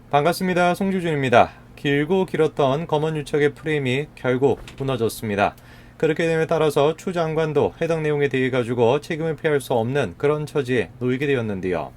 반갑습니다. 송주준입니다. 길고 길었던 검언유착의 프레임이 결국 무너졌습니다. 그렇게 됨에 따라서 추 장관도 해당 내용에 대해 가지고 책임을 피할 수 없는 그런 처지에 놓이게 되었는데요.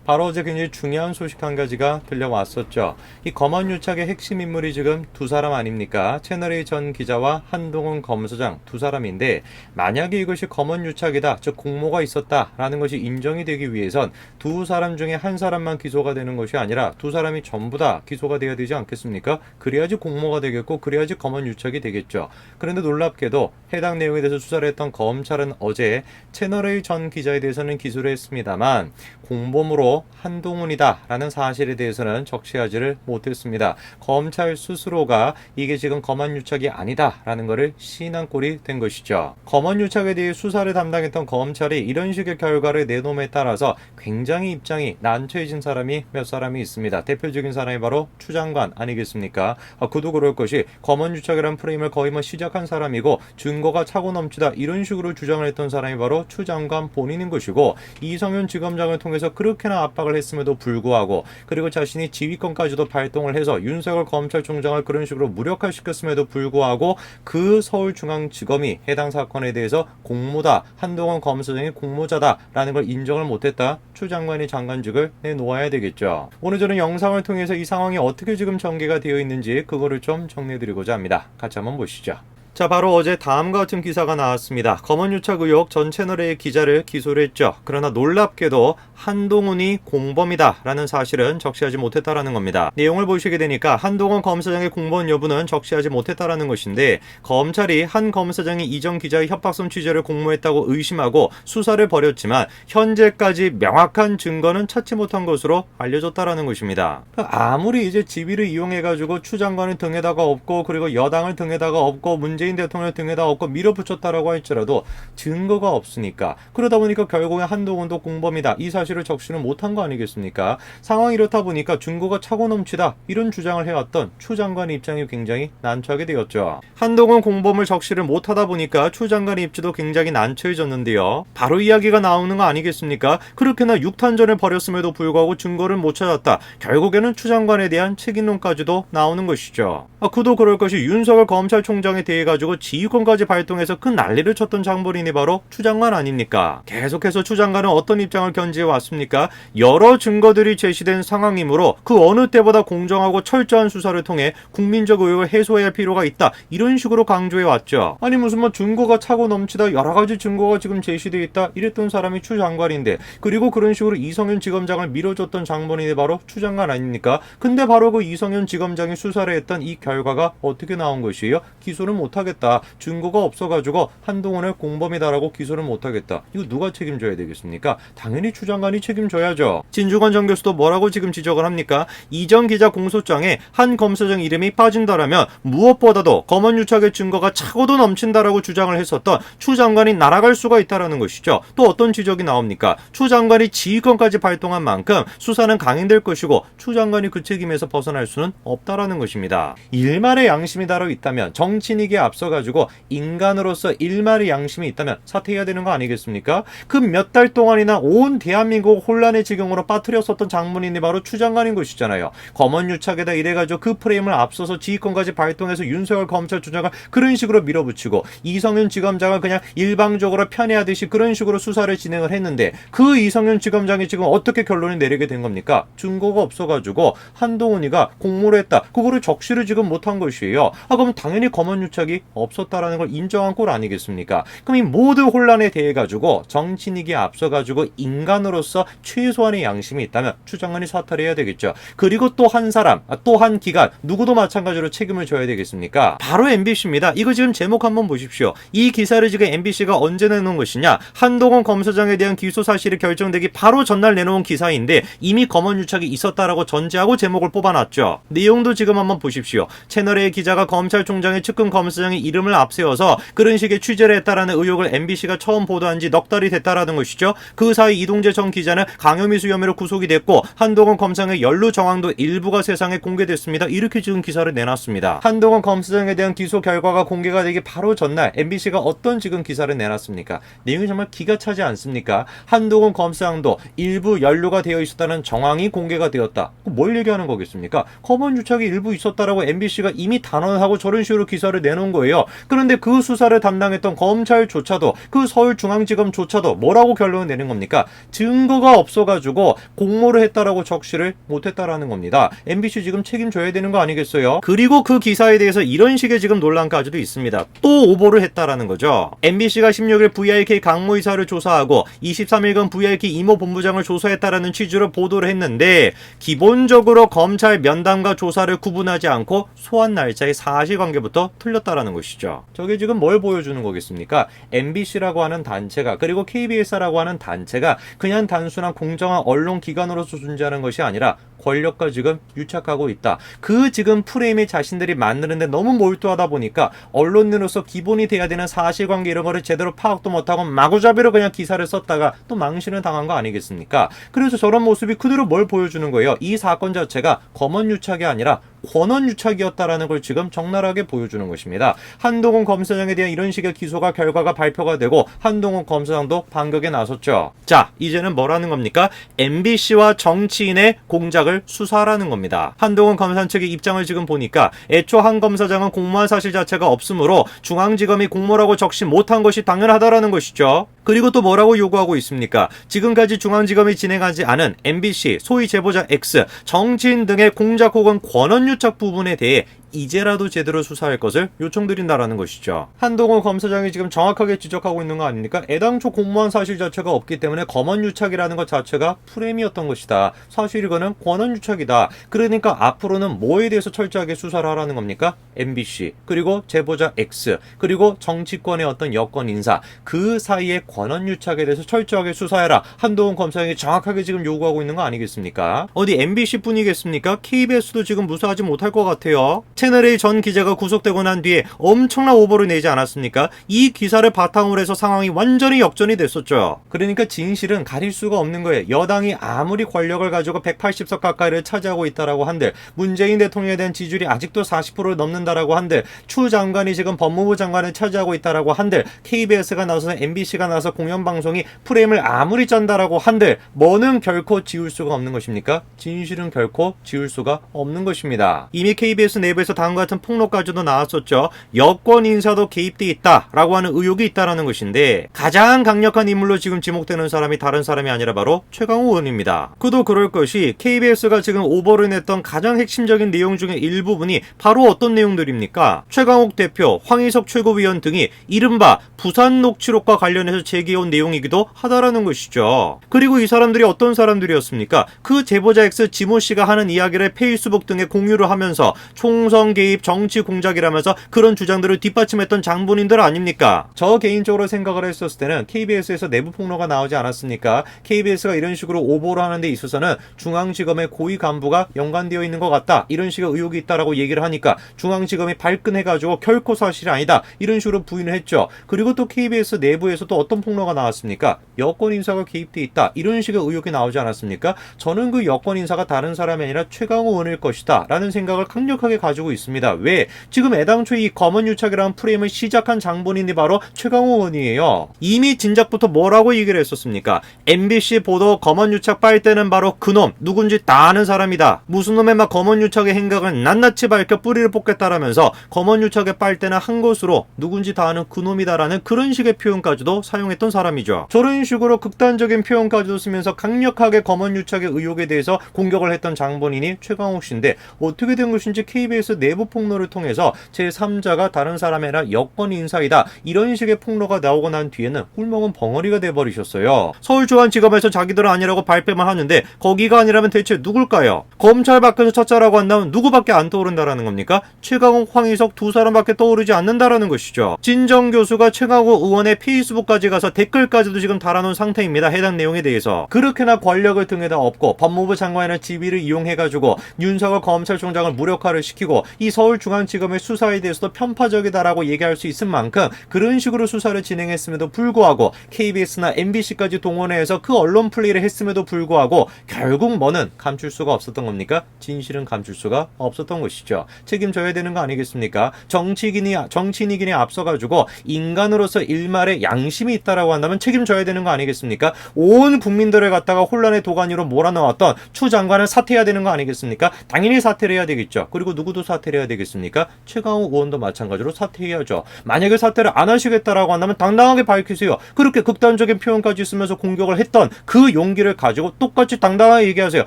바로 어제 굉장히 중요한 소식 한 가지가 들려왔었죠. 이 검언유착의 핵심 인물이 지금 두 사람 아닙니까? 채널A 전 기자와 한동훈 검사장 두 사람인데, 만약에 이것이 검언유착이다, 즉 공모가 있었다라는 것이 인정이 되기 위해선 두 사람 중에 한 사람만 기소가 되는 것이 아니라 두 사람이 전부 다 기소가 돼야 되지 않겠습니까? 그래야지 공모가 되겠고 그래야지 검언유착이 되겠죠. 그런데 놀랍게도 해당 내용에 대해서 수사를 했던 검찰은 어제 채널A 전 기자에 대해서는 기소를 했습니다만 공범으로 한동훈이다라는 사실에 대해서는 적시하지를 못했습니다. 검찰 스스로가 이게 지금 검언유착이 아니다라는 것을 시인한 꼴이 된 것이죠. 검언유착에 대해 수사를 담당했던 검찰이 이런 식의 결과를 내놓음에 따라서 굉장히 입장이 난처해진 사람이 몇 사람이 있습니다. 대표적인 사람이 바로 추 장관 아니겠습니까? 그도 그럴 것이 검언유착이라는 프레임을 거의 시작한 사람이고 증거가 차고 넘치다 이런 식으로 주장을 했던 사람이 바로 추 장관 본인인 것이고, 이성윤 지검장을 통해서 그렇게나 압박을 했음에도 불구하고, 그리고 자신이 지휘권까지도 발동을 해서 윤석열 검찰총장을 그런 식으로 무력화시켰음에도 불구하고 그 서울중앙지검이 해당 사건에 대해서 공모다, 한동훈 검사장이 공모자다라는 걸 인정을 못했다. 추 장관이 장관직을 내놓아야 되겠죠. 오늘 저는 영상을 통해서 이 상황이 어떻게 지금 전개가 되어 있는지 그거를 좀 정리해드리고자 합니다. 같이 한번 보시죠. 자, 바로 어제 다음과 같은 기사가 나왔습니다. 검언유착 의혹 전 채널의 기자를 기소를 했죠. 그러나 놀랍게도 한동훈이 공범이다라는 사실은 적시하지 못했다라는 겁니다. 내용을 보시게 되니까 한동훈 검사장의 공범 여부는 적시하지 못했다라는 것인데, 검찰이 한 검사장이 이전 기자의 협박성 취재를 공모했다고 의심하고 수사를 벌였지만 현재까지 명확한 증거는 찾지 못한 것으로 알려졌다라는 것입니다. 아무리 이제 지위를 이용해가지고 추 장관을 등에다가 업고 그리고 여당을 등에다가 업고 문재인 대통령 등에다 업고 밀어붙였다라고 할지라도 증거가 없으니까, 그러다 보니까 결국에 한동훈도 공범이다 이 사실을 적시는 못한 거 아니겠습니까? 상황이 이렇다 보니까 증거가 차고 넘치다 이런 주장을 해왔던 추 장관의 입장이 굉장히 난처하게 되었죠. 한동훈 공범을 적시를 못하다 보니까 추 장관의 입지도 굉장히 난처해졌는데요. 바로 이야기가 나오는 거 아니겠습니까? 그렇게나 육탄전을 벌였음에도 불구하고 증거를 못 찾았다. 결국에는 추 장관에 대한 책임론까지도 나오는 것이죠. 그도 그럴 것이 윤석열 검찰총장에 대해 가지고 지휘권까지 발동해서 큰 난리를 쳤던 장본인이 바로 추 장관 아닙니까? 계속해서 추 장관은 어떤 입장을 견지해 왔습니까? 여러 증거들이 제시된 상황이므로 그 어느 때보다 공정하고 철저한 수사를 통해 국민적 의혹을 해소해야 할 필요가 있다, 이런 식으로 강조해 왔죠. 아니 무슨 증거가 차고 넘치다, 여러 가지 증거가 지금 제시되어 있다 이랬던 사람이 추 장관인데, 그리고 그런 식으로 이성윤 지검장을 밀어줬던 장본인이 바로 추 장관 아닙니까? 근데 바로 그 이성윤 지검장이 수사를 했던 이 결과가 어떻게 나온 것이에요? 기소를 못하겠다. 증거가 없어가지고 한동훈을 공범이다라고 기소를 못하겠다. 이거 누가 책임져야 되겠습니까? 당연히 추 장관이 책임져야죠. 진중권 전 교수도 뭐라고 지금 지적을 합니까? 이전 기자 공소장에 한 검사장 이름이 빠진다라면 무엇보다도 검언유착의 증거가 차고도 넘친다라고 주장을 했었던 추 장관이 날아갈 수가 있다라는 것이죠. 또 어떤 지적이 나옵니까? 추 장관이 지휘권까지 발동한 만큼 수사는 강행될 것이고 추 장관이 그 책임에서 벗어날 수는 없다라는 것입니다. 일말의 양심이 따로 있다면, 정치인에게 앞서가지고 인간으로서 일말의 양심이 있다면 사퇴해야 되는 거 아니겠습니까? 그 몇 달 동안이나 온 대한민국 혼란의 지경으로 빠뜨렸었던 장본인이 바로 추 장관인 것이잖아요. 검언유착에다 이래가지고 그 프레임을 앞서서 지휘권까지 발동해서 윤석열 검찰총장을 그런 식으로 밀어붙이고 이성윤 지검장을 그냥 일방적으로 편애하듯이 그런 식으로 수사를 진행을 했는데, 그 이성윤 지검장이 지금 어떻게 결론을 내리게 된 겁니까? 증거가 없어가지고 한동훈이가 공모를 했다, 그거를 적시를 지금 못한 것이에요. 그럼 당연히 검언유착이 없었다라는 걸 인정한 꼴 아니겠습니까? 그럼 이 모든 혼란에 대해 가지고 정치인에게 앞서가지고 인간으로서 최소한의 양심이 있다면 추 장관이 사퇴를 해야 되겠죠. 그리고 또 한 사람, 또 한 기관, 누구도 마찬가지로 책임을 져야 되겠습니까? 바로 MBC입니다. 이거 지금 제목 한번 보십시오. 이 기사를 지금 MBC가 언제 내놓은 것이냐? 한동훈 검사장에 대한 기소 사실이 결정되기 바로 전날 내놓은 기사인데 이미 검언유착이 있었다라고 전제하고 제목을 뽑아놨죠. 내용도 지금 한번 보십시오. 채널A 기자가 검찰총장의 측근 검사장 검사장의 이름을 앞세워서 그런 식의 취재를 했다라는 의혹을 MBC가 처음 보도한 지 넉 달이 됐다라는 것이죠. 그 사이 이동재 전 기자는 강요미수 혐의로 구속이 됐고 한동훈 검사장의 연루 정황도 일부가 세상에 공개됐습니다. 이렇게 지금 기사를 내놨습니다. 한동훈 검사장에 대한 기소 결과가 공개가 되기 바로 전날 MBC가 어떤 지금 기사를 내놨습니까? 내용이 정말 기가 차지 않습니까? 한동훈 검사장도 일부 연루가 되어 있었다는 정황이 공개가 되었다. 뭘 얘기하는 거겠습니까? 검언 유착이 일부 있었다라고 MBC가 이미 단언하고 저런 식으로 기사를 내놓은 거예요. 그런데 그 수사를 담당했던 검찰조차도 그 서울중앙지검조차도 뭐라고 결론을 내는 겁니까? 증거가 없어가지고 공모를 했다라고 적시를 못했다라는 겁니다. MBC 지금 책임져야 되는 거 아니겠어요? 그리고 그 기사에 대해서 이런 식의 지금 논란까지도 있습니다. 또 오보를 했다라는 거죠. MBC가 16일 VRK 강모 이사를 조사하고 23일간 VRK 이모 본부장을 조사했다라는 취지로 보도를 했는데 기본적으로 검찰 면담과 조사를 구분하지 않고 소환 날짜의 사실관계부터 틀렸다라는 것이죠. 저게 지금 뭘 보여주는 거겠습니까? MBC라고 하는 단체가 그리고 KBS라고 하는 단체가 그냥 단순한 공정한 언론기관으로서 존재하는 것이 아니라 권력과 지금 유착하고 있다. 그 지금 프레임이 자신들이 만드는데 너무 몰두하다 보니까 언론인으로서 기본이 돼야 되는 사실관계 이런 거를 제대로 파악도 못하고 마구잡이로 그냥 기사를 썼다가 또 망신을 당한 거 아니겠습니까? 그래서 저런 모습이 그대로 뭘 보여주는 거예요? 이 사건 자체가 검언유착이 아니라 권언유착이었다라는 걸 지금 적나라하게 보여주는 것입니다. 한동훈 검사장에 대한 이런 식의 기소가 결과가 발표가 되고 한동훈 검사장도 반격에 나섰죠. 자, 이제는 뭐라는 겁니까? MBC와 정치인의 공작을 수사하라는 겁니다. 한동훈 검사 측의 입장을 지금 보니까 애초 한 검사장은 공모한 사실 자체가 없으므로 중앙지검이 공모라고 적시 못한 것이 당연하다라는 것이죠. 그리고 또 뭐라고 요구하고 있습니까? 지금까지 중앙지검이 진행하지 않은 MBC, 소위 제보자 X, 정치인 등의 공작 혹은 권언유착 부분에 대해 이제라도 제대로 수사할 것을 요청드린다라는 것이죠. 한동훈 검사장이 지금 정확하게 지적하고 있는 거 아닙니까? 애당초 공모한 사실 자체가 없기 때문에 검언유착이라는 것 자체가 프레임이었던 것이다. 사실 이거는 권언유착이다. 그러니까 앞으로는 뭐에 대해서 철저하게 수사를 하라는 겁니까? MBC, 그리고 제보자 X, 그리고 정치권의 어떤 여권 인사, 그 사이의 권언유착에 대해서 철저하게 수사해라. 한동훈 검사장이 정확하게 지금 요구하고 있는 거 아니겠습니까? 어디 MBC 뿐이겠습니까? KBS도 지금 무사하지 못할 것 같아요. 채널A 전 기자가 구속되고 난 뒤에 엄청난 오보를 내지 않았습니까? 이 기사를 바탕으로 해서 상황이 완전히 역전이 됐었죠. 그러니까 진실은 가릴 수가 없는 거예요. 여당이 아무리 권력을 가지고 180석 가까이를 차지하고 있다라고 한들, 문재인 대통령에 대한 지지율이 아직도 40%를 넘는다라고 한들, 추 장관이 지금 법무부 장관을 차지하고 있다라고 한들, KBS가 나서서 MBC가 나서 공영방송이 프레임을 아무리 짠다라고 한들 뭐는 결코 지울 수가 없는 것입니까? 진실은 결코 지울 수가 없는 것입니다. 이미 KBS 내부에서 다음과 같은 폭로까지도 나왔었죠. 여권 인사도 개입돼 있다라고 하는 의혹이 있다라는 것인데 가장 강력한 인물로 지금 지목되는 사람이 다른 사람이 아니라 바로 최강욱 의원입니다. 그도 그럴 것이 KBS가 지금 오보를 냈던 가장 핵심적인 내용 중에 일부분이 바로 어떤 내용들입니까? 최강욱 대표, 황희석 최고위원 등이 이른바 부산 녹취록과 관련해서 제기해온 내용이기도 하다라는 것이죠. 그리고 이 사람들이 어떤 사람들이었습니까? 그 제보자 X 지모 씨가 하는 이야기를 페이스북 등에 공유를 하면서 총선 개입, 정치 공작이라면서 그런 주장들을 뒷받침했던 장본인들 아닙니까? 저 개인적으로 생각을 했었을 때는 KBS에서 내부 폭로가 나오지 않았습니까? KBS가 이런 식으로 오보를 하는 데 있어서는 중앙지검의 고위 간부가 연관되어 있는 것 같다. 이런 식의 의혹이 있다라고 얘기를 하니까 중앙지검이 발끈해가지고 결코 사실이 아니다. 이런 식으로 부인을 했죠. 그리고 또 KBS 내부에서 또 어떤 폭로가 나왔습니까? 여권 인사가 개입돼 있다. 이런 식의 의혹이 나오지 않았습니까? 저는 그 여권 인사가 다른 사람이 아니라 최강욱 의원일 것이다. 라는 생각을 강력하게 가지고 있습니다. 왜? 지금 애당초 이 검언유착이라는 프레임을 시작한 장본인이 바로 최강욱 의원이에요. 이미 진작부터 뭐라고 얘기를 했었습니까? MBC 보도 검언유착 빨대는 바로 그놈, 누군지 다 아는 사람이다. 무슨 놈의 막 검언유착의 행각을 낱낱이 밝혀 뿌리를 뽑겠다라면서 검언유착의 빨대는 한 것으로 누군지 다 아는 그놈이다라는 그런 식의 표현까지도 사용했던 사람이죠. 저런 식으로 극단적인 표현까지도 쓰면서 강력하게 검언유착의 의혹에 대해서 공격을 했던 장본인이 최강욱 씨인데 어떻게 된 것인지 KBS 내부 폭로를 통해서 제3자가 다른 사람이 아니라 여권 인사이다. 이런 식의 폭로가 나오고 난 뒤에는 꿀먹은 벙어리가 돼버리셨어요. 서울중앙지검에서 자기들은 아니라고 발뺌을 하는데 거기가 아니라면 대체 누굴까요? 검찰 밖에서 찾자라고 한다면 누구밖에 안 떠오른다라는 겁니까? 최강욱, 황희석 두 사람밖에 떠오르지 않는다라는 것이죠. 진정 교수가 최강욱 의원의 페이스북까지 가서 댓글까지도 지금 달아놓은 상태입니다. 해당 내용에 대해서. 그렇게나 권력을 등에다 업고 법무부 장관이나 지위를 이용해가지고 윤석열 검찰총장을 무력화를 시키고 가지고 이 서울중앙지검의 수사에 대해서도 편파적이다라고 얘기할 수 있을 만큼 그런 식으로 수사를 진행했음에도 불구하고 KBS나 MBC까지 동원해서 그 언론 플레이를 했음에도 불구하고 결국 뭐는 감출 수가 없었던 겁니까? 진실은 감출 수가 없었던 것이죠. 책임져야 되는 거 아니겠습니까? 정치인이긴에 앞서가지고 인간으로서 일말의 양심이 있다라고 한다면 책임져야 되는 거 아니겠습니까? 온 국민들을 갖다가 혼란의 도가니로 몰아넣었던 추 장관을 사퇴해야 되는 거 아니겠습니까? 당연히 사퇴를 해야 되겠죠. 그리고 누구도 사퇴를 해야 되겠습니까? 최강욱 의원도 마찬가지로 사퇴해야죠. 만약에 사퇴를 안 하시겠다라고 한다면 당당하게 밝히세요. 그렇게 극단적인 표현까지 쓰면서 공격을 했던 그 용기를 가지고 똑같이 당당하게 얘기하세요.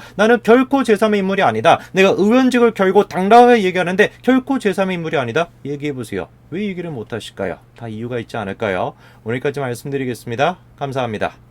나는 결코 제3의 인물이 아니다. 내가 의원직을 결고 당당하게 얘기하는데 결코 제3의 인물이 아니다. 얘기해보세요. 왜 얘기를 못하실까요? 다 이유가 있지 않을까요? 오늘까지 말씀드리겠습니다. 감사합니다.